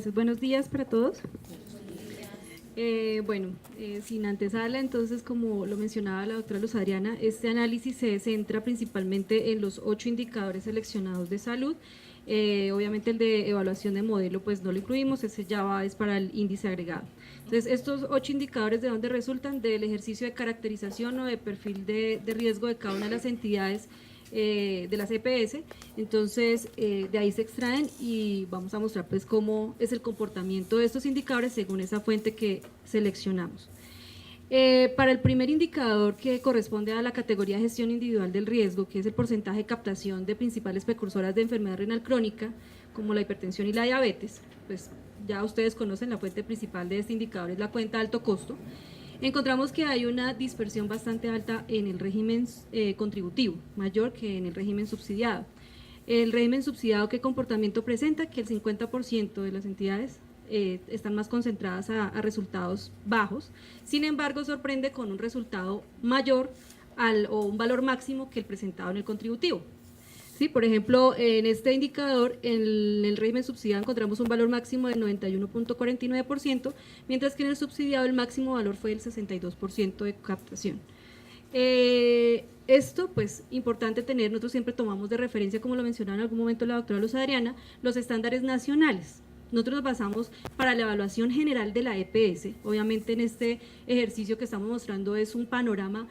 gracias. Buenos días para todos. Sin antesala, entonces, como lo mencionaba la doctora Luz Adriana, este análisis se centra principalmente en los 8 indicadores seleccionados de salud. Obviamente el de evaluación de modelo pues no lo incluimos, ese es para el índice agregado. Entonces, estos 8 indicadores, ¿de dónde resultan? Del ejercicio de caracterización o de perfil de riesgo de cada una de las entidades de las EPS. Entonces, de ahí se extraen y vamos a mostrar pues cómo es el comportamiento de estos indicadores según esa fuente que seleccionamos. Para el primer indicador, que corresponde a la categoría gestión individual del riesgo, que es el porcentaje de captación de principales precursoras de enfermedad renal crónica, como la hipertensión y la diabetes, pues ya ustedes conocen, la fuente principal de este indicador es la cuenta de alto costo. Encontramos que hay una dispersión bastante alta en el régimen contributivo, mayor que en el régimen subsidiado. El régimen subsidiado, ¿qué comportamiento presenta? Que el 50% de las entidades están más concentradas a resultados bajos. Sin embargo, sorprende con un resultado mayor o un valor máximo que el presentado en el contributivo. Sí, por ejemplo, en este indicador, en el régimen subsidiado encontramos un valor máximo del 91.49%, mientras que en el subsidiado el máximo valor fue el 62% de captación. Esto, pues, importante tener, nosotros siempre tomamos de referencia, como lo mencionaba en algún momento la doctora Luz Adriana, los estándares nacionales. Nosotros nos basamos para la evaluación general de la EPS. Obviamente en este ejercicio que estamos mostrando es un panorama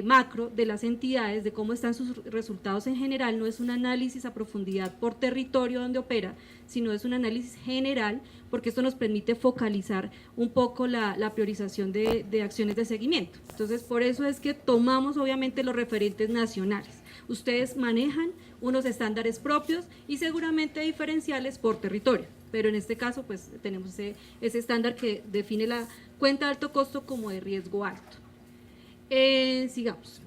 macro de las entidades, de cómo están sus resultados en general. No es un análisis a profundidad por territorio donde opera, sino es un análisis general, porque esto nos permite focalizar un poco la priorización de acciones de seguimiento. Entonces, por eso es que tomamos obviamente los referentes nacionales. Ustedes manejan unos estándares propios y seguramente diferenciales por territorio, pero en este caso pues tenemos ese estándar que define la cuenta de alto costo como de riesgo alto. Sigamos.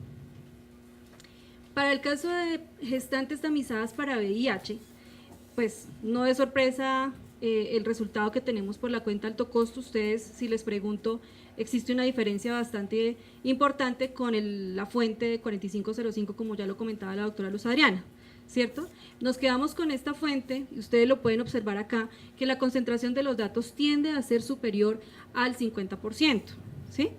Para el caso de gestantes tamizadas para VIH, pues no es sorpresa el resultado que tenemos por la cuenta alto costo. Ustedes, si les pregunto, existe una diferencia bastante importante con la fuente de 4505, como ya lo comentaba la doctora Luz Adriana, ¿cierto? Nos quedamos con esta fuente, y ustedes lo pueden observar acá, que la concentración de los datos tiende a ser superior al 50%, ¿sí?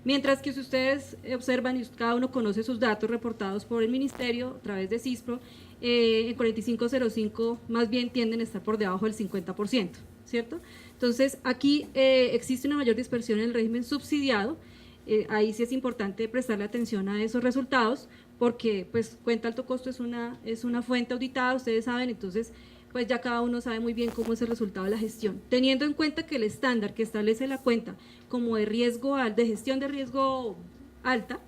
Mientras que si ustedes observan y cada uno conoce sus datos reportados por el Ministerio a través de CISPRO, en 4505 más bien tienden a estar por debajo del 50%, ¿cierto? Entonces, aquí existe una mayor dispersión en el régimen subsidiado. Ahí sí es importante prestarle atención a esos resultados, porque pues cuenta alto costo es una fuente auditada, ustedes saben, entonces pues ya cada uno sabe muy bien cómo es el resultado de la gestión, teniendo en cuenta que el estándar que establece la cuenta como de riesgo de gestión de riesgo alta,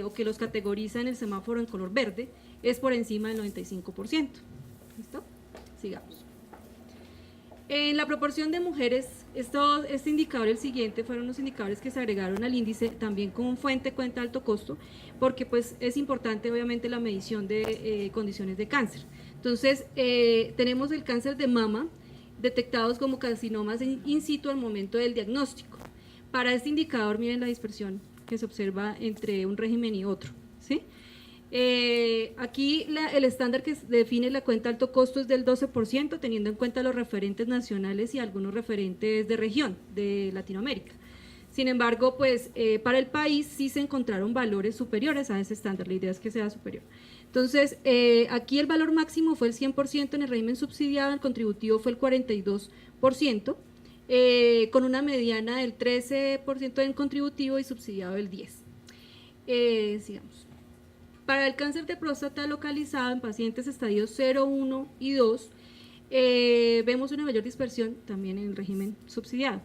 o que los categoriza en el semáforo en color verde, es por encima del 95%. ¿Listo? Sigamos. En la proporción de mujeres, este indicador y el siguiente fueron los indicadores que se agregaron al índice también con fuente cuenta alto costo, porque pues es importante obviamente la medición de condiciones de cáncer. Entonces, tenemos el cáncer de mama detectados como carcinomas in situ al momento del diagnóstico. Para este indicador, miren la dispersión que se observa entre un régimen y otro, ¿sí? Aquí el estándar que define la cuenta alto costo es del 12%, teniendo en cuenta los referentes nacionales y algunos referentes de región, de Latinoamérica. Sin embargo, pues para el país sí se encontraron valores superiores a ese estándar, la idea es que sea superior. Entonces, aquí el valor máximo fue el 100% en el régimen subsidiado, el contributivo fue el 42%, con una mediana del 13% en contributivo y subsidiado del 10%. Sigamos. Para el cáncer de próstata localizado en pacientes estadios 0, 1 y 2, vemos una mayor dispersión también en el régimen subsidiado.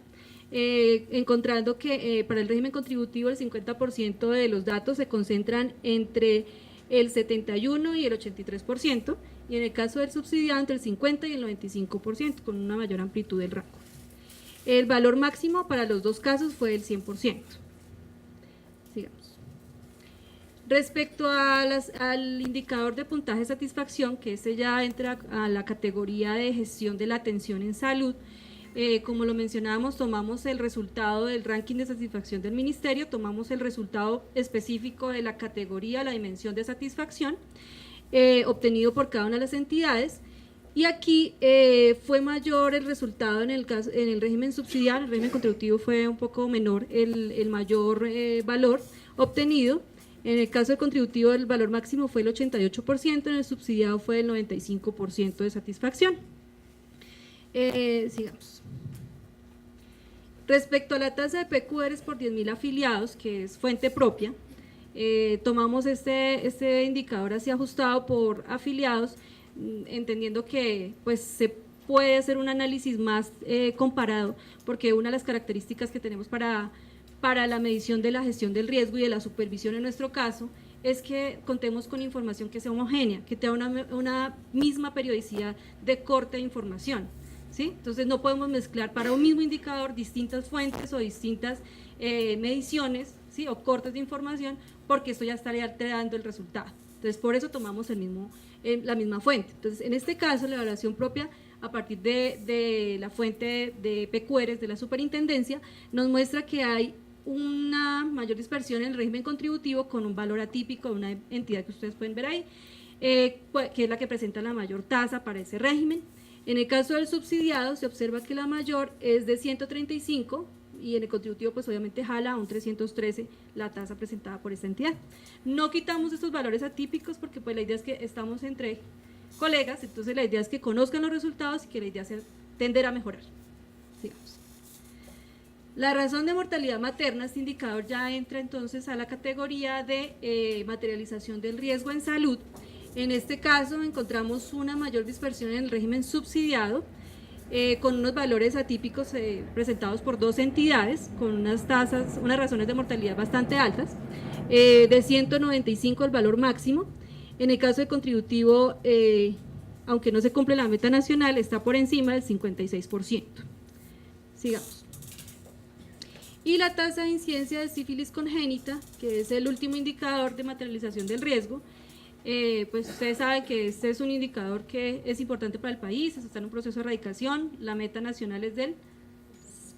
Encontrando que para el régimen contributivo el 50% de los datos se concentran entre el 71 y el 83%, y en el caso del subsidiado entre el 50 y el 95%, con una mayor amplitud del rango. El valor máximo para los dos casos fue el 100%. Sigamos. Respecto al indicador de puntaje de satisfacción, que ese ya entra a la categoría de gestión de la atención en salud, como lo mencionábamos, tomamos el resultado del ranking de satisfacción del Ministerio, tomamos el resultado específico de la categoría, la dimensión de satisfacción, obtenido por cada una de las entidades, Y aquí fue mayor el resultado en el régimen subsidiado. El régimen contributivo fue un poco menor el mayor valor obtenido. En el caso del contributivo el valor máximo fue el 88%, en el subsidiado fue el 95% de satisfacción. Sigamos. Respecto a la tasa de PQRs por 10.000 afiliados, que es fuente propia, tomamos este indicador así ajustado por afiliados, entendiendo que pues se puede hacer un análisis más comparado, porque una de las características que tenemos para la medición de la gestión del riesgo y de la supervisión en nuestro caso es que contemos con información que sea homogénea, que tenga una misma periodicidad de corte de información, ¿sí? Entonces no podemos mezclar para un mismo indicador distintas fuentes o distintas mediciones, ¿sí? O cortes de información, porque esto ya estaría alterando el resultado. Entonces por eso tomamos la misma fuente. Entonces en este caso la evaluación propia a partir de la fuente de PQRs de la superintendencia nos muestra que hay una mayor dispersión en el régimen contributivo con un valor atípico de una entidad que ustedes pueden ver ahí, que es la que presenta la mayor tasa para ese régimen. En el caso del subsidiado se observa que la mayor es de 135 y en el contributivo pues obviamente jala a un 313 la tasa presentada por esta entidad. No quitamos estos valores atípicos porque pues la idea es que estamos entre colegas, entonces la idea es que conozcan los resultados y que la idea sea tender a mejorar. Sigamos. La razón de mortalidad materna, este indicador ya entra entonces a la categoría de materialización del riesgo en salud. En este caso encontramos una mayor dispersión en el régimen subsidiado, con unos valores atípicos presentados por dos entidades, con unas razones de mortalidad bastante altas, de 195 el valor máximo. En el caso de contributivo, aunque no se cumple la meta nacional, está por encima del 56%. Sigamos. Y la tasa de incidencia de sífilis congénita, que es el último indicador de materialización del riesgo, pues ustedes saben que este es un indicador que es importante para el país, está en un proceso de erradicación, la meta nacional es del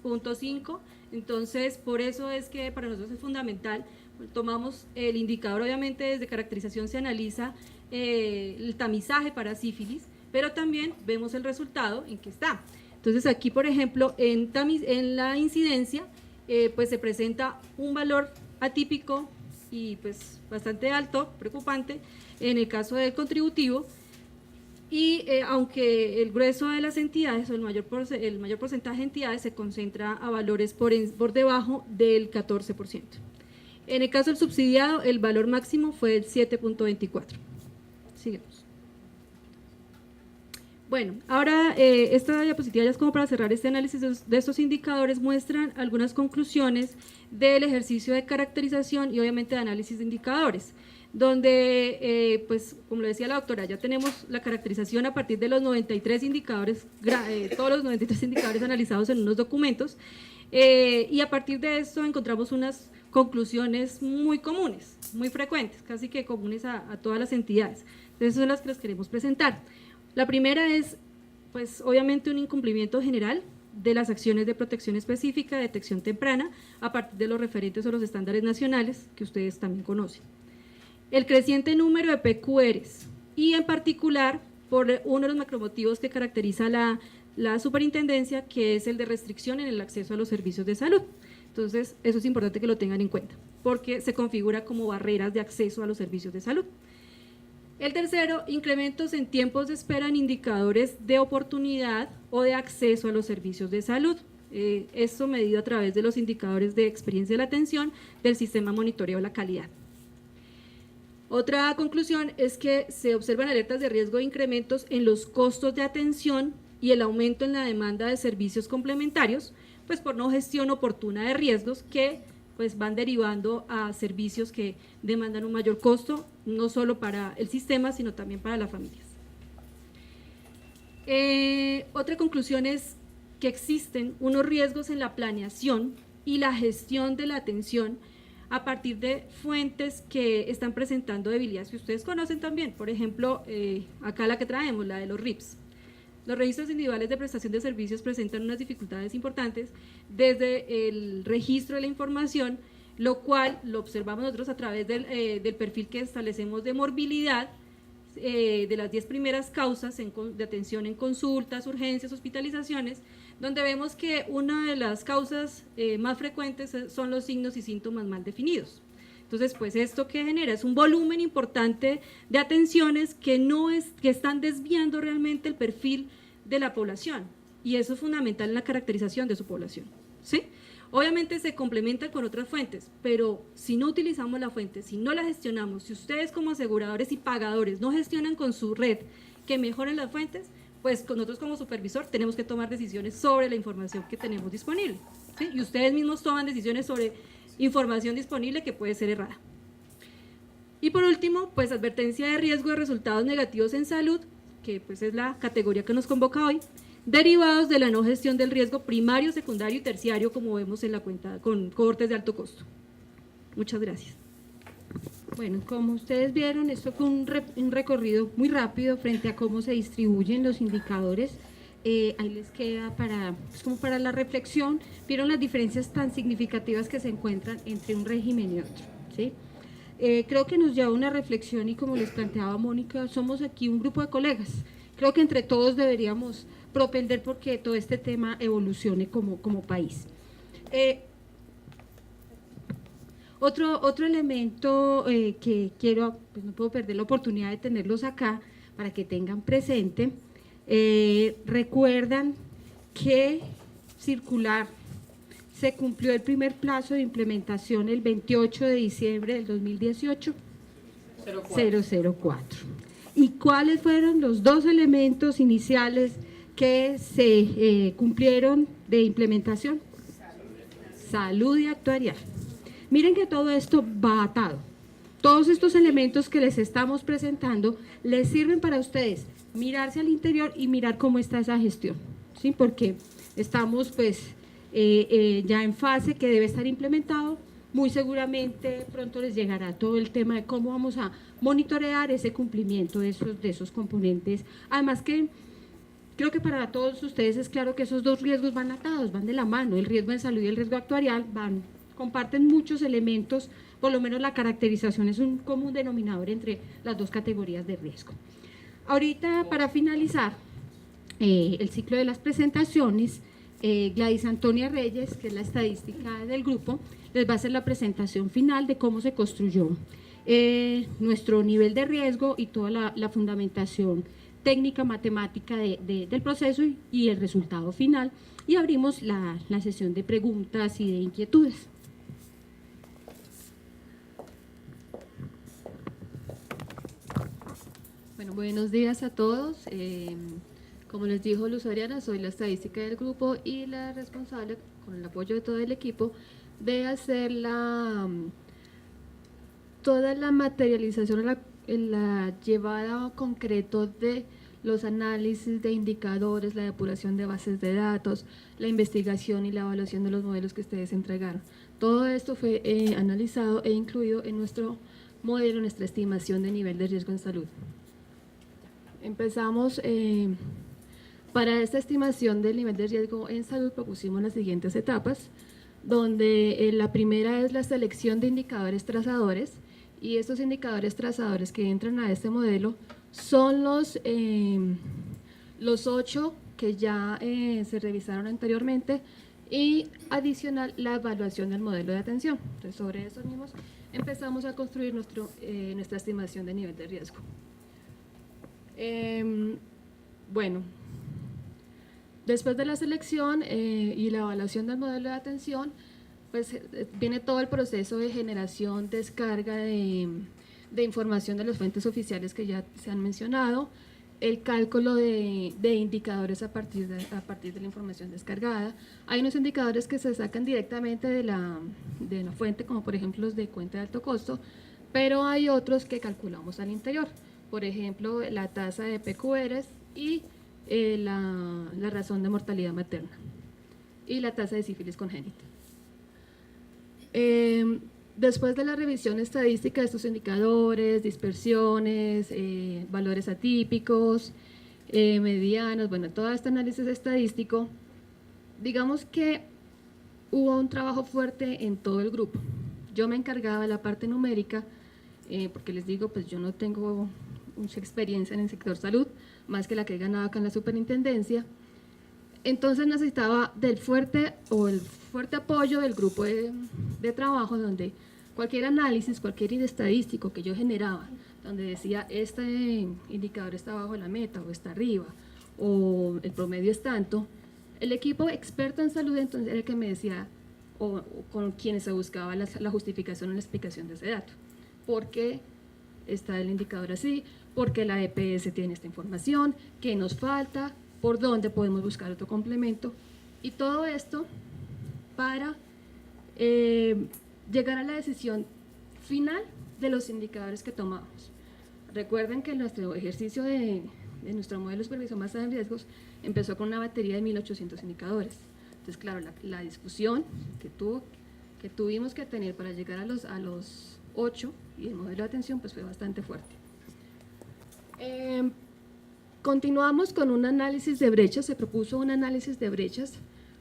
0.5, entonces por eso es que para nosotros es fundamental. Tomamos el indicador, obviamente desde caracterización se analiza el tamizaje para sífilis, pero también vemos el resultado en que está. Entonces aquí, por ejemplo, en la incidencia, pues se presenta un valor atípico y pues bastante alto, preocupante, en el caso del contributivo, y aunque el grueso de las entidades o el mayor porcentaje de entidades se concentra a valores por debajo del 14%. En el caso del subsidiado, el valor máximo fue el 7.24. Sigamos. Bueno, ahora esta diapositiva ya es como para cerrar este análisis de estos indicadores, muestran algunas conclusiones del ejercicio de caracterización y obviamente de análisis de indicadores, donde, pues, como lo decía la doctora, ya tenemos la caracterización a partir de los 93 indicadores, todos los 93 indicadores analizados en unos documentos, y a partir de esto encontramos unas conclusiones muy comunes, muy frecuentes, casi que comunes a todas las entidades. Entonces, son las que les queremos presentar. La primera es, pues, obviamente un incumplimiento general de las acciones de protección específica, detección temprana, a partir de los referentes o los estándares nacionales que ustedes también conocen. El creciente número de PQRs y en particular por uno de los macromotivos que caracteriza la superintendencia, que es el de restricción en el acceso a los servicios de salud. Entonces, eso es importante que lo tengan en cuenta, porque se configura como barreras de acceso a los servicios de salud. El tercero, incrementos en tiempos de espera en indicadores de oportunidad o de acceso a los servicios de salud. Esto medido a través de los indicadores de experiencia de la atención del sistema monitoreo de la calidad. Otra conclusión es que se observan alertas de riesgo de incrementos en los costos de atención y el aumento en la demanda de servicios complementarios, pues por no gestión oportuna de riesgos que pues van derivando a servicios que demandan un mayor costo, no solo para el sistema, sino también para las familias. Otra conclusión es que existen unos riesgos en la planeación y la gestión de la atención a partir de fuentes que están presentando debilidades que ustedes conocen también. Por ejemplo, acá la que traemos, la de los RIPS. Los registros individuales de prestación de servicios presentan unas dificultades importantes desde el registro de la información, lo cual lo observamos nosotros a través del perfil que establecemos de morbilidad, de las 10 primeras causas de atención en consultas, urgencias, hospitalizaciones, donde vemos que una de las causas más frecuentes son los signos y síntomas mal definidos. Entonces, pues esto que genera es un volumen importante de atenciones que están desviando realmente el perfil de la población, y eso es fundamental en la caracterización de su población, ¿sí? Obviamente se complementa con otras fuentes, pero si no utilizamos la fuente, si no la gestionamos, si ustedes como aseguradores y pagadores no gestionan con su red que mejoren las fuentes, pues nosotros como supervisor tenemos que tomar decisiones sobre la información que tenemos disponible, ¿sí? Y ustedes mismos toman decisiones sobre información disponible que puede ser errada. Y por último, pues advertencia de riesgo de resultados negativos en salud, que pues es la categoría que nos convoca hoy, derivados de la no gestión del riesgo primario, secundario y terciario, como vemos en la cuenta con cohortes de alto costo. Muchas gracias. Bueno, como ustedes vieron, esto fue un recorrido muy rápido frente a cómo se distribuyen los indicadores. Ahí les queda como para la reflexión. Vieron las diferencias tan significativas que se encuentran entre un régimen y otro, ¿sí? Creo que nos lleva a una reflexión, y como les planteaba Mónica, somos aquí un grupo de colegas. Creo que entre todos deberíamos propender porque todo este tema evolucione como país. Otro elemento que quiero, pues no puedo perder la oportunidad de tenerlos acá para que tengan presente. Recuerdan que circular se cumplió el primer plazo de implementación el 28 de diciembre del 2018. 004. ¿Y cuáles fueron los dos elementos iniciales que se cumplieron de implementación? Salud y actuarial. Miren que todo esto va atado. Todos estos elementos que les estamos presentando les sirven para ustedes mirarse al interior y mirar cómo está esa gestión, ¿sí? Porque estamos pues ya en fase que debe estar implementado. Muy seguramente pronto les llegará todo el tema de cómo vamos a monitorear ese cumplimiento de esos componentes. Además que creo que para todos ustedes es claro que esos dos riesgos van atados, van de la mano, el riesgo en salud y el riesgo actuarial comparten muchos elementos, por lo menos la caracterización es un común denominador entre las dos categorías de riesgo. Ahorita, para finalizar el ciclo de las presentaciones, Gladys Antonia Reyes, que es la estadística del grupo, les va a hacer la presentación final de cómo se construyó nuestro nivel de riesgo y toda la fundamentación técnica, matemática del proceso y el resultado final, y abrimos la sesión de preguntas y de inquietudes. Bueno, buenos días a todos. Como les dijo Luz Ariana, soy la estadística del grupo y la responsable, con el apoyo de todo el equipo, de hacer toda la materialización, la llevada a concreto de los análisis de indicadores, la depuración de bases de datos, la investigación y la evaluación de los modelos que ustedes entregaron. Todo esto fue analizado e incluido en nuestro modelo, nuestra estimación de nivel de riesgo en salud. Empezamos, para esta estimación del nivel de riesgo en salud propusimos las siguientes etapas, donde la primera es la selección de indicadores trazadores, y estos indicadores trazadores que entran a este modelo son los 8 que ya se revisaron anteriormente, y adicional la evaluación del modelo de atención. Entonces, sobre esos mismos empezamos a construir nuestra estimación de nivel de riesgo. Bueno, después de la selección y la evaluación del modelo de atención, pues viene todo el proceso de generación, descarga de información de las fuentes oficiales que ya se han mencionado, el cálculo de indicadores a partir de la información descargada. Hay unos indicadores que se sacan directamente de la fuente, como por ejemplo los de cuenta de alto costo, pero hay otros que calculamos al interior. Por ejemplo, la tasa de PQRs y la razón de mortalidad materna y la tasa de sífilis congénita. Después de la revisión estadística de estos indicadores, dispersiones, valores atípicos, medianos, bueno, todo este análisis estadístico, digamos que hubo un trabajo fuerte en todo el grupo. Yo me encargaba de la parte numérica, porque les digo, pues yo no tengo mucha experiencia en el sector salud, más que la que he ganado acá en la superintendencia. Entonces necesitaba el fuerte apoyo del grupo de trabajo, donde cualquier análisis, cualquier estadístico que yo generaba, donde decía este indicador está bajo la meta o está arriba, o el promedio es tanto, el equipo experto en salud entonces era el que me decía, o con quienes se buscaba la justificación o la explicación de ese dato. ¿Por qué está el indicador así? ¿Por qué la EPS tiene esta información? ¿Qué nos falta? ¿Por dónde podemos buscar otro complemento? Y todo esto para llegar a la decisión final de los indicadores que tomamos. Recuerden que nuestro ejercicio de nuestro modelo de supervisión basada en riesgos empezó con una batería de 1.800 indicadores. Entonces, claro, la discusión que tuvimos que tener para llegar a los 8 y el modelo de atención pues fue bastante fuerte. Continuamos con un análisis de brechas, se propuso un análisis de brechas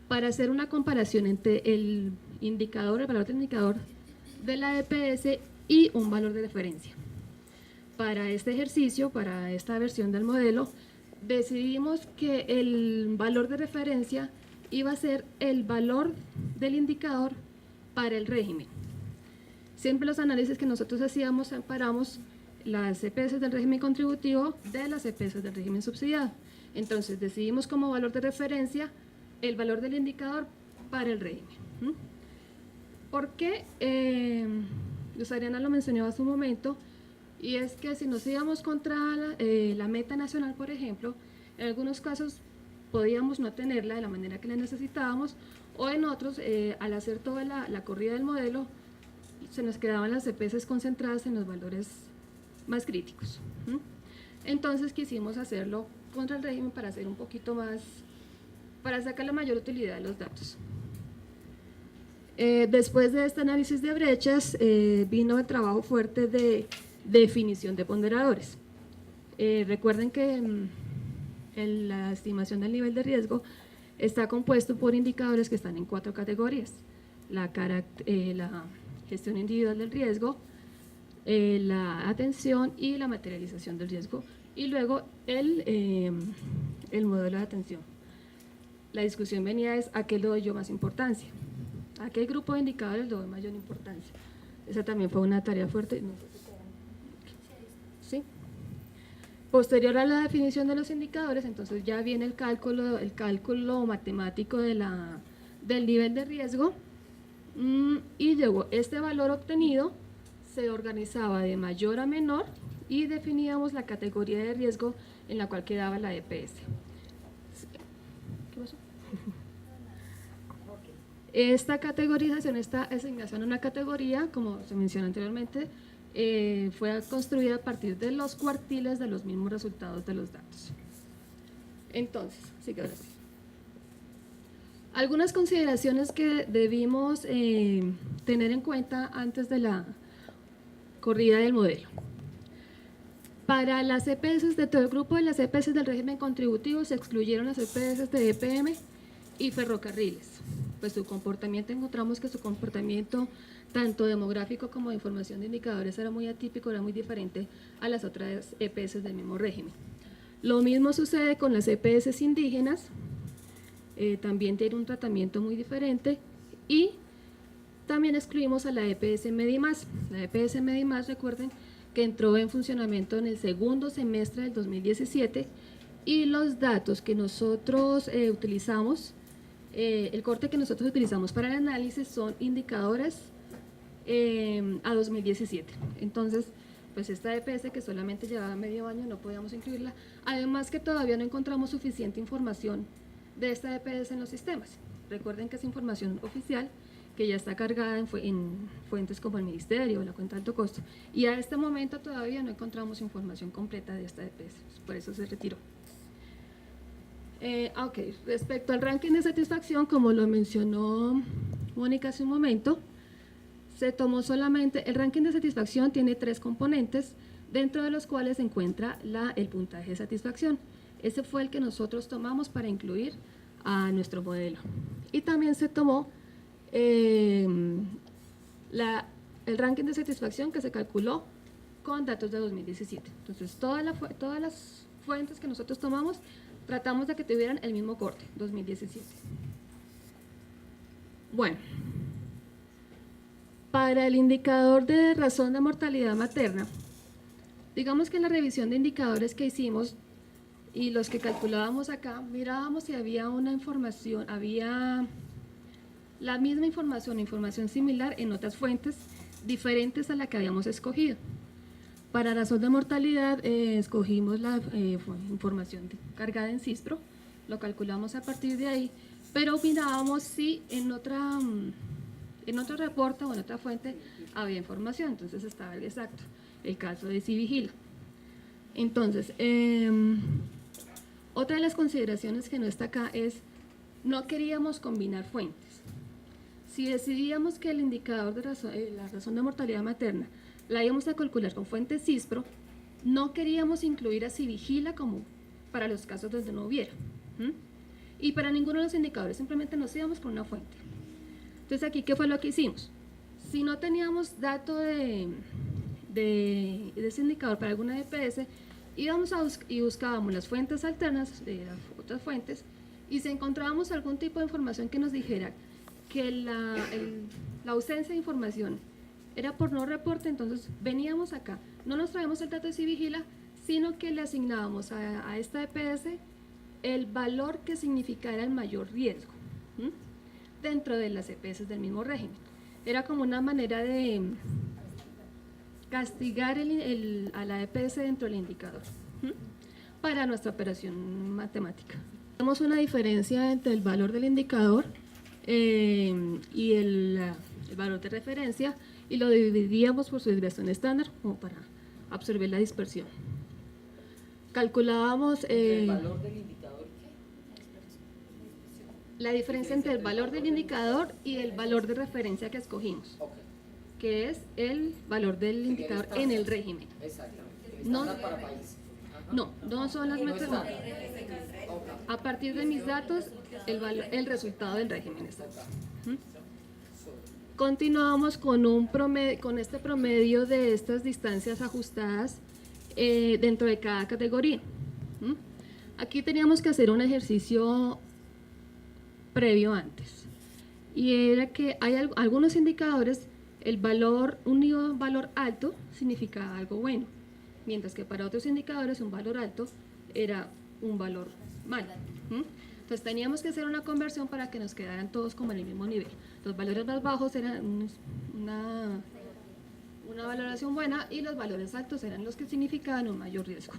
para hacer una comparación entre el valor del indicador de la EPS y un valor de referencia. Para este ejercicio, para esta versión del modelo, decidimos que el valor de referencia iba a ser el valor del indicador para el régimen. Siempre los análisis que nosotros hacíamos separamos las EPS del régimen contributivo de las EPS del régimen subsidiado. Entonces decidimos como valor de referencia el valor del indicador para el régimen. ¿Por qué? Luz Adriana lo mencionó hace un momento, y es que si nos íbamos contra la meta nacional, por ejemplo, en algunos casos podíamos no tenerla de la manera que la necesitábamos, o en otros, al hacer toda la corrida del modelo, se nos quedaban las EPS concentradas en los valores más críticos. Entonces quisimos hacerlo contra el régimen para hacer un poquito más, para sacar la mayor utilidad de los datos. Después de este análisis de brechas, vino el trabajo fuerte de definición de ponderadores. Recuerden que la estimación del nivel de riesgo está compuesto por indicadores que están en 4 categorías: la gestión individual del riesgo, la atención y la materialización del riesgo, y luego el modelo de atención. La discusión venía es a qué le doy yo más importancia, a qué grupo de indicadores le doy mayor importancia. Esa también fue una tarea fuerte. ¿Sí? Posterior a la definición de los indicadores, entonces ya viene el cálculo matemático del nivel de riesgo, y luego este valor obtenido se organizaba de mayor a menor y definíamos la categoría de riesgo en la cual quedaba la EPS. ¿Qué pasó? Esta categorización, esta asignación a una categoría, como se mencionó anteriormente, fue construida a partir de los cuartiles de los mismos resultados de los datos. Entonces, sí que ahora sí. Algunas consideraciones que debimos tener en cuenta antes de la corrida del modelo. Para las EPS de todo el grupo de las EPS del régimen contributivo se excluyeron las EPS de EPM y ferrocarriles. Pues su comportamiento, encontramos que su comportamiento tanto demográfico como de información de indicadores era muy atípico, era muy diferente a las otras EPS del mismo régimen. Lo mismo sucede con las EPS indígenas, también tiene un tratamiento muy diferente, y también excluimos a la EPS Medimás. La EPS Medimás, recuerden que entró en funcionamiento en el segundo semestre del 2017, y los datos que nosotros utilizamos, el corte que nosotros utilizamos para el análisis son indicadores a 2017. Entonces, pues esta EPS que solamente llevaba medio año no podíamos incluirla, además que todavía no encontramos suficiente información de esta EPS en los sistemas. Recuerden que es información oficial que ya está cargada en fuentes como el Ministerio o la cuenta de alto costo, y a este momento todavía no encontramos información completa de esta EPS, por eso se retiró. Ok, respecto al ranking de satisfacción, como lo mencionó Mónica hace un momento, se tomó solamente, el ranking de satisfacción tiene 3 componentes, dentro de los cuales se encuentra el puntaje de satisfacción. Ese fue el que nosotros tomamos para incluir a nuestro modelo. Y también se tomó el ranking de satisfacción que se calculó con datos de 2017. Entonces, todas las fuentes que nosotros tomamos, tratamos de que tuvieran el mismo corte, 2017. Bueno, para el indicador de razón de mortalidad materna, digamos que en la revisión de indicadores que hicimos y los que calculábamos acá, mirábamos si había una información, había la misma información similar en otras fuentes diferentes a la que habíamos escogido. Para razón de mortalidad escogimos la información cargada en CISPRO, lo calculamos a partir de ahí, pero mirábamos si en otro reporte o en otra fuente había información, entonces estaba el exacto, el caso de Civigila. Entonces, otra de las consideraciones que no está acá es, no queríamos combinar fuentes. Si decidíamos que el indicador de la razón de mortalidad materna la íbamos a calcular con fuente CISPRO, no queríamos incluir a Civigila como para los casos donde no hubiera. Y para ninguno de los indicadores, simplemente nos íbamos con una fuente. Entonces aquí, ¿qué fue lo que hicimos? Si no teníamos dato de ese indicador para alguna EPS, íbamos y buscábamos las fuentes alternas de las otras fuentes, y si encontrábamos algún tipo de información que nos dijera que la ausencia de información era por no reporte, entonces veníamos acá, no nos traemos el dato de Civigila, sino que le asignábamos a esta EPS el valor que significara el mayor riesgo dentro de las EPS del mismo régimen. Era como una manera de castigar a la EPS dentro del indicador para nuestra operación matemática. Tenemos una diferencia entre el valor del indicador y el valor de referencia, y lo dividíamos por su desviación estándar como para absorber la dispersión. Calculábamos ¿El valor del indicador qué? la diferencia entre el valor del indicador y el valor de referencia que escogimos, que es el valor del indicador en el régimen. Exactamente. No, Para país. no son las métricas. A partir de mis datos, el resultado del régimen exacto. Continuamos con este promedio de estas distancias ajustadas dentro de cada categoría. Aquí teníamos que hacer un ejercicio previo antes, y era que hay algunos indicadores, un valor alto significaba algo bueno, mientras que para otros indicadores un valor alto era un valor malo. Entonces teníamos que hacer una conversión para que nos quedaran todos como en el mismo nivel. Los valores más bajos eran una valoración buena, y los valores altos eran los que significaban un mayor riesgo.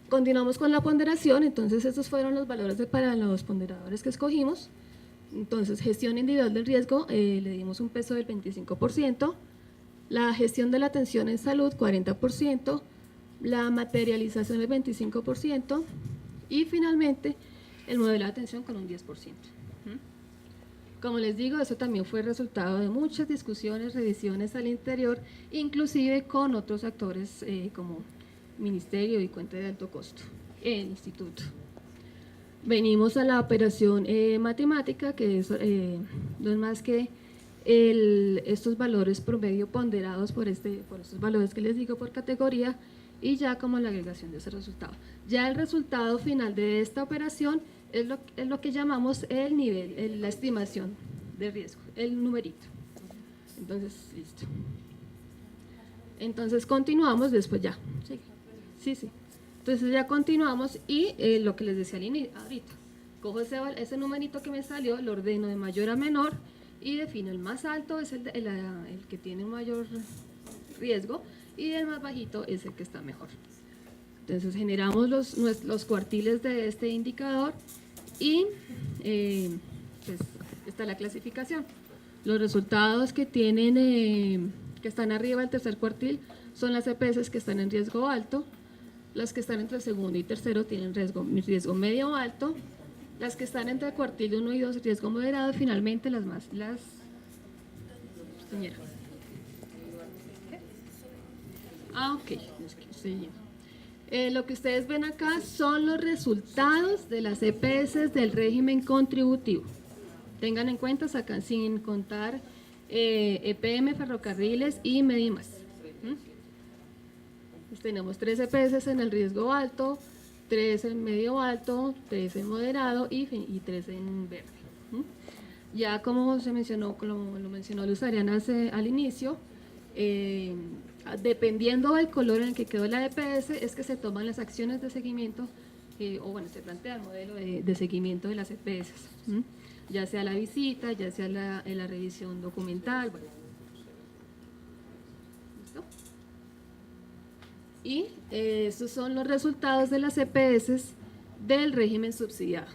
Continuamos con la ponderación. Entonces estos fueron los valores para los ponderadores que escogimos. Entonces, gestión individual del riesgo, le dimos un peso del 25%, la gestión de la atención en salud 40%, la materialización del 25%, y finalmente el modelo de atención con un 10%. Como les digo, eso también fue resultado de muchas discusiones, revisiones al interior, inclusive con otros actores como Ministerio y Cuenta de Alto Costo, el Instituto. Venimos a la operación matemática, que es, no es más que estos valores promedio ponderados por estos valores que les digo por categoría, y ya como la agregación de ese resultado. Ya el resultado final de esta operación es lo que llamamos el nivel, la estimación de riesgo, el numerito. Entonces, listo. Entonces continuamos después ya. Sí. Entonces ya continuamos, y lo que les decía ahorita, cojo ese numerito que me salió, lo ordeno de mayor a menor y defino el más alto, es el que tiene un mayor riesgo, y el más bajito es el que está mejor. Entonces generamos los cuartiles de este indicador, y pues está la clasificación. Los resultados que tienen, que están arriba del tercer cuartil, son las EPS que están en riesgo alto. Las que están entre segundo y tercero tienen riesgo medio o alto. Las que están entre cuartil 1 y 2, riesgo moderado. Y finalmente señora. Ok. Sí. Lo que ustedes ven acá son los resultados de las EPS del régimen contributivo. Tengan en cuenta, sacan sin contar EPM, ferrocarriles y Medimas. Pues tenemos 3 EPS en el riesgo alto, 3 en medio alto, 3 en moderado y 3 en verde. Ya como se mencionó, como lo mencionó Luz Ariana al inicio, dependiendo del color en el que quedó la EPS, es que se toman las acciones de seguimiento, o bueno, se plantea el modelo de seguimiento de las EPS, ya sea la visita, ya sea la revisión documental, bueno. ¿Listo? Y estos son los resultados de las EPS del régimen subsidiado.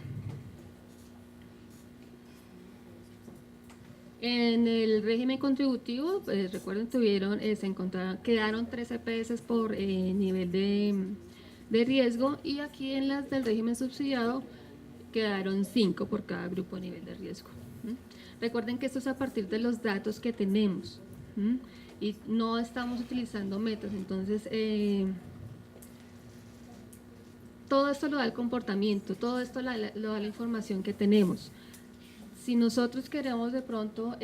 En el régimen contributivo, recuerden, quedaron 3 EPS por nivel de riesgo, y aquí en las del régimen subsidiado quedaron 5 por cada grupo de nivel de riesgo. Recuerden que esto es a partir de los datos que tenemos, y no estamos utilizando metas, entonces todo esto lo da el comportamiento, todo esto lo da la información que tenemos. Si nosotros queremos de pronto,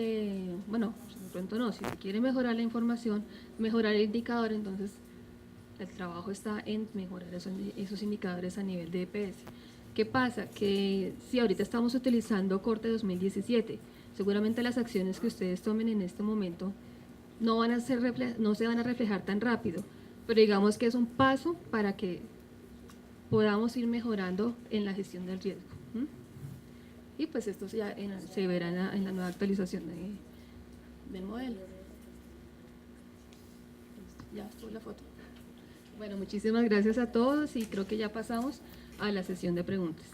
bueno, de pronto no, si se quiere mejorar la información, mejorar el indicador, entonces el trabajo está en mejorar esos indicadores a nivel de EPS. ¿Qué pasa? Que si ahorita estamos utilizando corte 2017, seguramente las acciones que ustedes tomen en este momento no se van a reflejar tan rápido, pero digamos que es un paso para que podamos ir mejorando en la gestión del riesgo. Y pues esto ya se verá en la nueva actualización del modelo. Ya estuvo la foto. Bueno, muchísimas gracias a todos y creo que ya pasamos a la sesión de preguntas.